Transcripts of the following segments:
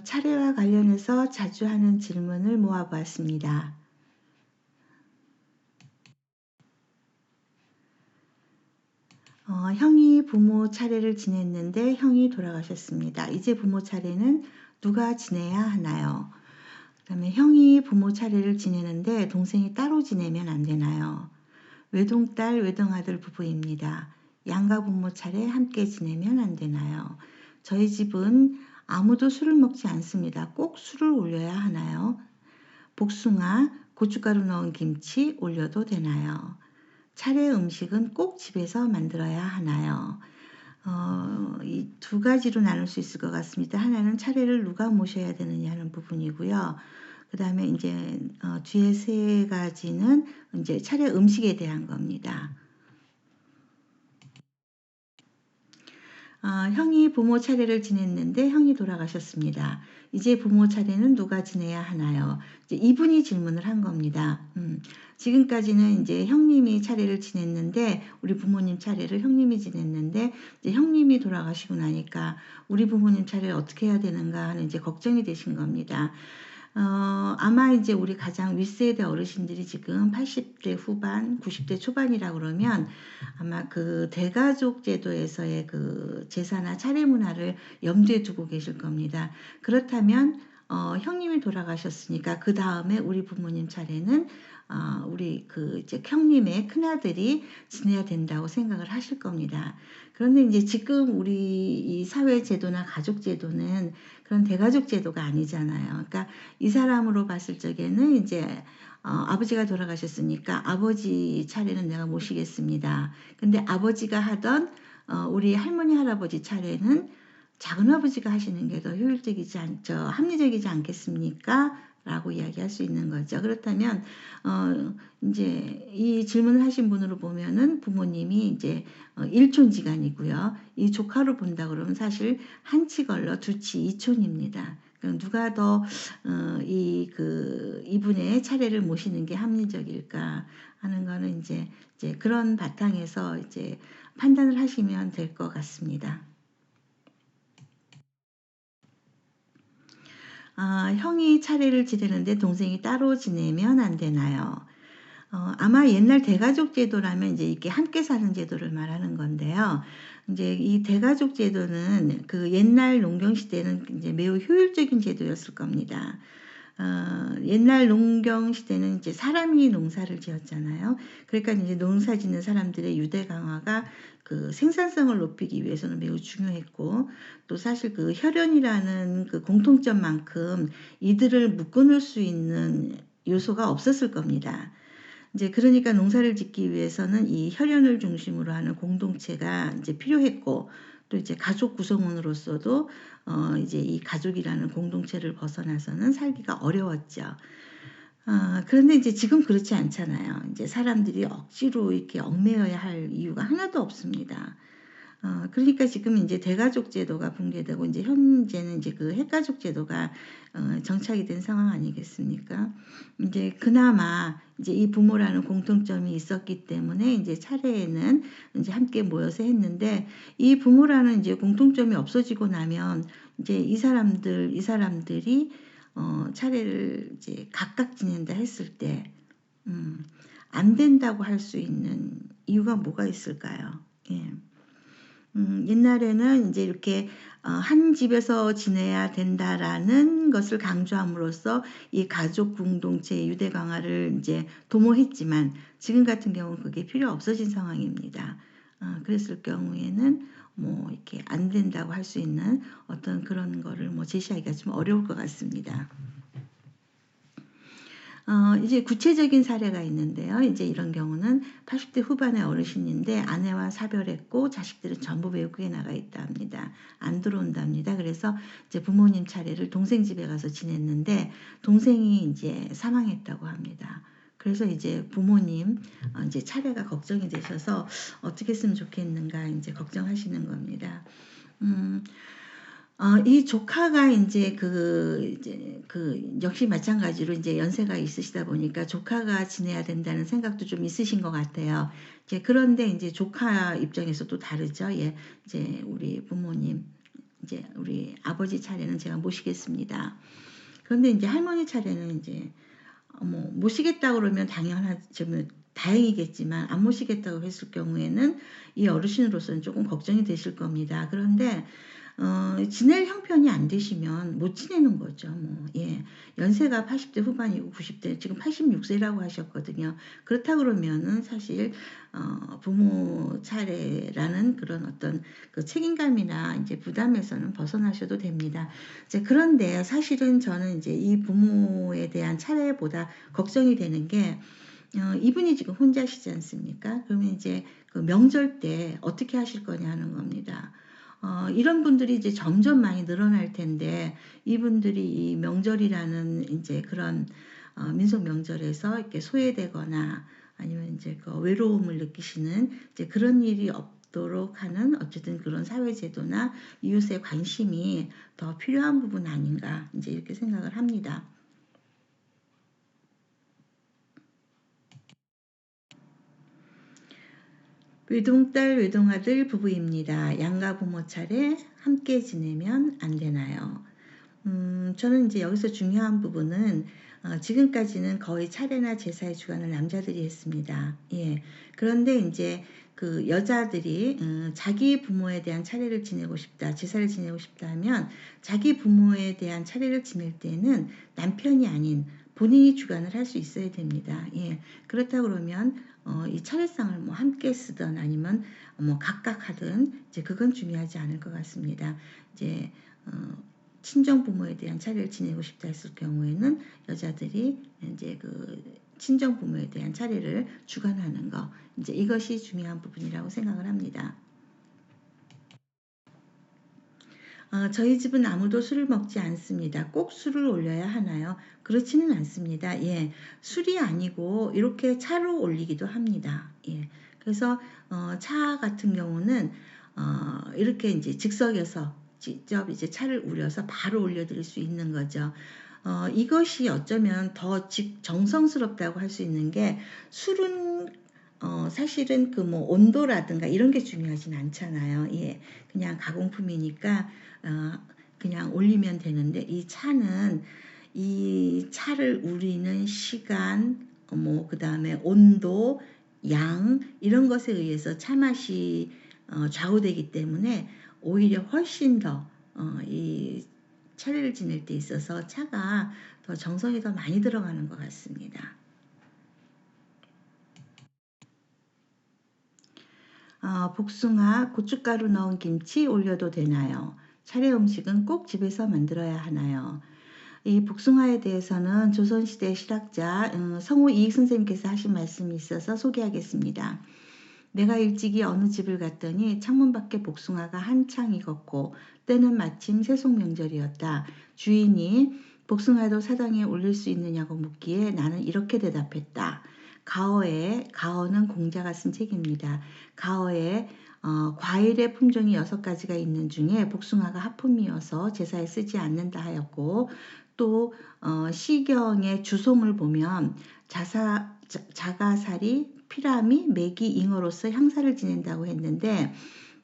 차례와 관련해서 자주 하는 질문을 모아보았습니다. 형이 부모 차례를 지냈는데 형이 돌아가셨습니다. 이제 부모 차례는 누가 지내야 하나요? 그다음에 형이 부모 차례를 지내는데 동생이 따로 지내면 안 되나요? 외동딸, 외동아들 부부입니다. 양가 부모 차례 함께 지내면 안 되나요? 저희 집은 아무도 술을 먹지 않습니다. 꼭 술을 올려야 하나요? 복숭아, 고춧가루 넣은 김치 올려도 되나요? 차례 음식은 꼭 집에서 만들어야 하나요? 이 두 가지로 나눌 수 있을 것 같습니다. 하나는 차례를 누가 모셔야 되느냐 하는 부분이고요. 그 다음에 이제 뒤에 세 가지는 이제 차례 음식에 대한 겁니다. 형이 부모 차례를 지냈는데 형이 돌아가셨습니다. 이제 부모 차례는 누가 지내야 하나요? 이제 이분이 질문을 한 겁니다. 지금까지는 이제 형님이 차례를 지냈는데 우리 부모님 차례를 형님이 지냈는데 이제 형님이 돌아가시고 나니까 우리 부모님 차례를 어떻게 해야 되는가 하는 이제 걱정이 되신 겁니다. 아마 이제 우리 가장 윗세대 어르신들이 지금 80대 후반, 90대 초반이라 그러면 아마 그 대가족 제도에서의 그 제사나 차례 문화를 염두에 두고 계실 겁니다. 그렇다면 형님이 돌아가셨으니까 그 다음에 우리 부모님 차례는 우리 그 이제 형님의 큰아들이 지내야 된다고 생각을 하실 겁니다. 그런데 이제 지금 우리 이 사회 제도나 가족 제도는 그런 대가족 제도가 아니잖아요. 그러니까 이 사람으로 봤을 적에는 이제 아버지가 돌아가셨으니까 아버지 차례는 내가 모시겠습니다. 근데 아버지가 하던 우리 할머니 할아버지 차례는 작은아버지가 하시는 게 더 효율적이지 않죠. 합리적이지 않겠습니까? 라고 이야기할 수 있는 거죠. 그렇다면 이제 이 질문을 하신 분으로 보면은 부모님이 이제 일촌지간이고요. 이 조카로 본다 그러면 사실 한치 걸러 두치 이촌입니다. 누가 더 이분의 차례를 모시는 게 합리적일까 하는 거는 이제 그런 바탕에서 이제 판단을 하시면 될 것 같습니다. 형이 차례를 지내는데 동생이 따로 지내면 안 되나요? 아마 옛날 대가족 제도라면 이제 이렇게 함께 사는 제도를 말하는 건데요. 이제 이 대가족 제도는 그 옛날 농경 시대는 이제 매우 효율적인 제도였을 겁니다. 옛날 농경 시대는 이제 사람이 농사를 지었잖아요. 그러니까 이제 농사 짓는 사람들의 유대 강화가 그 생산성을 높이기 위해서는 매우 중요했고, 또 사실 그 혈연이라는 그 공통점만큼 이들을 묶어놓을 수 있는 요소가 없었을 겁니다. 이제 그러니까 농사를 짓기 위해서는 이 혈연을 중심으로 하는 공동체가 이제 필요했고, 또 이제 가족 구성원으로서도 이제 이 가족이라는 공동체를 벗어나서는 살기가 어려웠죠. 그런데 이제 지금 그렇지 않잖아요. 이제 사람들이 억지로 이렇게 얽매여야 할 이유가 하나도 없습니다. 그러니까 지금 이제 대가족 제도가 붕괴되고 이제 현재는 이제 그 핵가족 제도가 정착이 된 상황 아니겠습니까? 이제 그나마 이제 이 부모라는 공통점이 있었기 때문에 이제 차례에는 이제 함께 모여서 했는데, 이 부모라는 이제 공통점이 없어지고 나면 이제 이 사람들이 차례를 이제 각각 지낸다 했을 때 안 된다고 할 수 있는 이유가 뭐가 있을까요? 예. 옛날에는 이제 이렇게 한 집에서 지내야 된다라는 것을 강조함으로써 이 가족 공동체의 유대 강화를 이제 도모했지만, 지금 같은 경우는 그게 필요 없어진 상황입니다. 그랬을 경우에는 뭐 이렇게 안 된다고 할 수 있는 어떤 그런 거를 뭐 제시하기가 좀 어려울 것 같습니다. 이제 구체적인 사례가 있는데요. 이제 이런 경우는 80대 후반의 어르신인데 아내와 사별했고 자식들은 전부 외국에 나가 있다 합니다. 안 들어온답니다. 그래서 이제 부모님 차례를 동생 집에 가서 지냈는데 동생이 이제 사망했다고 합니다. 그래서 이제 부모님 이제 차례가 걱정이 되셔서 어떻게 했으면 좋겠는가 이제 걱정하시는 겁니다. 이 조카가 이제 역시 마찬가지로 이제 연세가 있으시다 보니까 조카가 지내야 된다는 생각도 좀 있으신 것 같아요. 그런데 이제 조카 입장에서 또 다르죠. 예, 이제 우리 부모님 이제 우리 아버지 차례는 제가 모시겠습니다. 그런데 이제 할머니 차례는 이제 뭐 모시겠다 그러면 당연하죠. 다행이겠지만 안 모시겠다고 했을 경우에는 이 어르신으로서는 조금 걱정이 되실 겁니다. 그런데 지낼 형편이 안 되시면 못 지내는 거죠. 뭐, 예. 연세가 80대 후반이고 90대, 지금 86세라고 하셨거든요. 그렇다 그러면은 사실, 부모 차례라는 그런 어떤 그 책임감이나 이제 부담에서는 벗어나셔도 됩니다. 이제 그런데 사실은 저는 이제 이 부모에 대한 차례보다 걱정이 되는 게, 이분이 지금 혼자시지 않습니까? 그러면 이제 그 명절 때 어떻게 하실 거냐 하는 겁니다. 이런 분들이 이제 점점 많이 늘어날 텐데, 이분들이 이 명절이라는 이제 그런 민속 명절에서 이렇게 소외되거나 아니면 이제 그 외로움을 느끼시는 이제 그런 일이 없도록 하는 어쨌든 그런 사회제도나 이웃의 관심이 더 필요한 부분 아닌가 이제 이렇게 생각을 합니다. 외동딸, 외동아들 부부입니다. 양가 부모 차례 함께 지내면 안 되나요? 저는 이제 여기서 중요한 부분은 지금까지는 거의 차례나 제사의 주관을 남자들이 했습니다. 예. 그런데 이제 그 여자들이 자기 부모에 대한 차례를 지내고 싶다, 제사를 지내고 싶다 하면 자기 부모에 대한 차례를 지낼 때는 남편이 아닌 본인이 주관을 할 수 있어야 됩니다. 예. 그렇다 그러면 이 차례상을 뭐 함께 쓰든 아니면 뭐 각각 하든 이제 그건 중요하지 않을 것 같습니다. 이제 친정 부모에 대한 차례를 지내고 싶다 했을 경우에는 여자들이 이제 그 친정 부모에 대한 차례를 주관하는 거 이제 이것이 중요한 부분이라고 생각을 합니다. 저희 집은 아무도 술을 먹지 않습니다. 꼭 술을 올려야 하나요? 그렇지는 않습니다. 예, 술이 아니고 이렇게 차로 올리기도 합니다. 예, 그래서 차 같은 경우는 이렇게 이제 즉석에서 직접 이제 차를 우려서 바로 올려드릴 수 있는 거죠. 이것이 어쩌면 더 정성스럽다고 할 수 있는 게 술은 사실은 그 뭐 온도라든가 이런 게 중요하진 않잖아요. 예, 그냥 가공품이니까 그냥 올리면 되는데 이 차는 이 차를 우리는 시간, 뭐 그다음에 온도, 양 이런 것에 의해서 차 맛이 좌우되기 때문에 오히려 훨씬 더 이 차례를 지낼 때 있어서 차가 더 정성이 더 많이 들어가는 것 같습니다. 복숭아, 고춧가루 넣은 김치 올려도 되나요? 차례 음식은 꼭 집에서 만들어야 하나요? 이 복숭아에 대해서는 조선시대 실학자 성우 이익 선생님께서 하신 말씀이 있어서 소개하겠습니다. 내가 일찍이 어느 집을 갔더니 창문 밖에 복숭아가 한창 익었고 때는 마침 세속 명절이었다. 주인이 복숭아도 사당에 올릴 수 있느냐고 묻기에 나는 이렇게 대답했다. 가어는 공자가 쓴 책입니다. 가어에 과일의 품종이 6가지가 있는 중에 복숭아가 하품이어서 제사에 쓰지 않는다 하였고 또 시경의 주송을 보면 자가살이 피라미, 맥이 잉어로서 향사를 지낸다고 했는데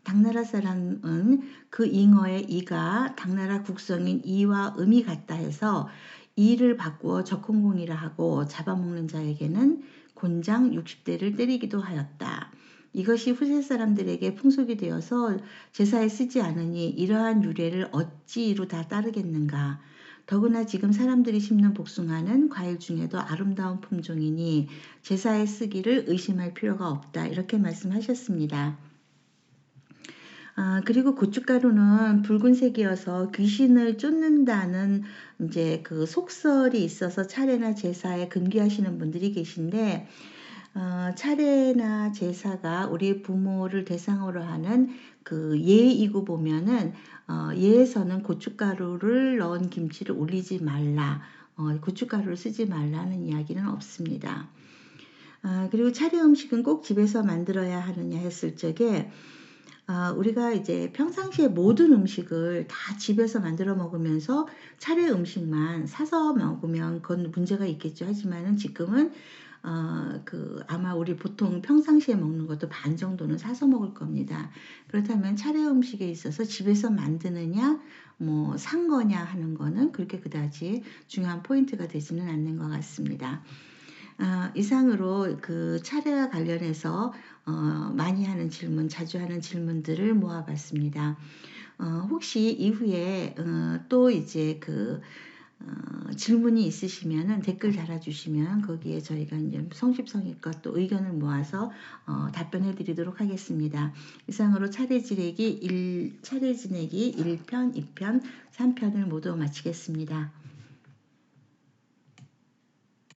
당나라 사람은 그 잉어의 이가 당나라 국성인 이와 음이 같다 해서 이를 바꾸어 적공공이라 하고 잡아먹는 자에게는 곤장 60대를 때리기도 하였다. 이것이 후세 사람들에게 풍속이 되어서 제사에 쓰지 않으니 이러한 유래를 어찌 이루다 따르겠는가. 더구나 지금 사람들이 심는 복숭아는 과일 중에도 아름다운 품종이니 제사에 쓰기를 의심할 필요가 없다. 이렇게 말씀하셨습니다. 그리고 고춧가루는 붉은색이어서 귀신을 쫓는다는 이제 그 속설이 있어서 차례나 제사에 금기하시는 분들이 계신데 차례나 제사가 우리 부모를 대상으로 하는 그 예이고 보면은 예에서는 고춧가루를 넣은 김치를 올리지 말라, 고춧가루를 쓰지 말라는 이야기는 없습니다. 그리고 차례 음식은 꼭 집에서 만들어야 하느냐 했을 적에 우리가 이제 평상시에 모든 음식을 다 집에서 만들어 먹으면서 차례 음식만 사서 먹으면 그건 문제가 있겠죠. 하지만은 지금은 아마 우리 보통 평상시에 먹는 것도 반 정도는 사서 먹을 겁니다. 그렇다면 차례 음식에 있어서 집에서 만드느냐 뭐 산 거냐 하는 거는 그렇게 그다지 중요한 포인트가 되지는 않는 것 같습니다. 이상으로 그 차례와 관련해서 많이 하는 질문, 자주 하는 질문들을 모아 봤습니다. 혹시 이후에 또 이제 질문이 있으시면은 댓글 달아주시면 거기에 저희가 이제 성심성의껏 또 의견을 모아서 답변해 드리도록 하겠습니다. 이상으로 차례 지내기 1편, 2편, 3편을 모두 마치겠습니다.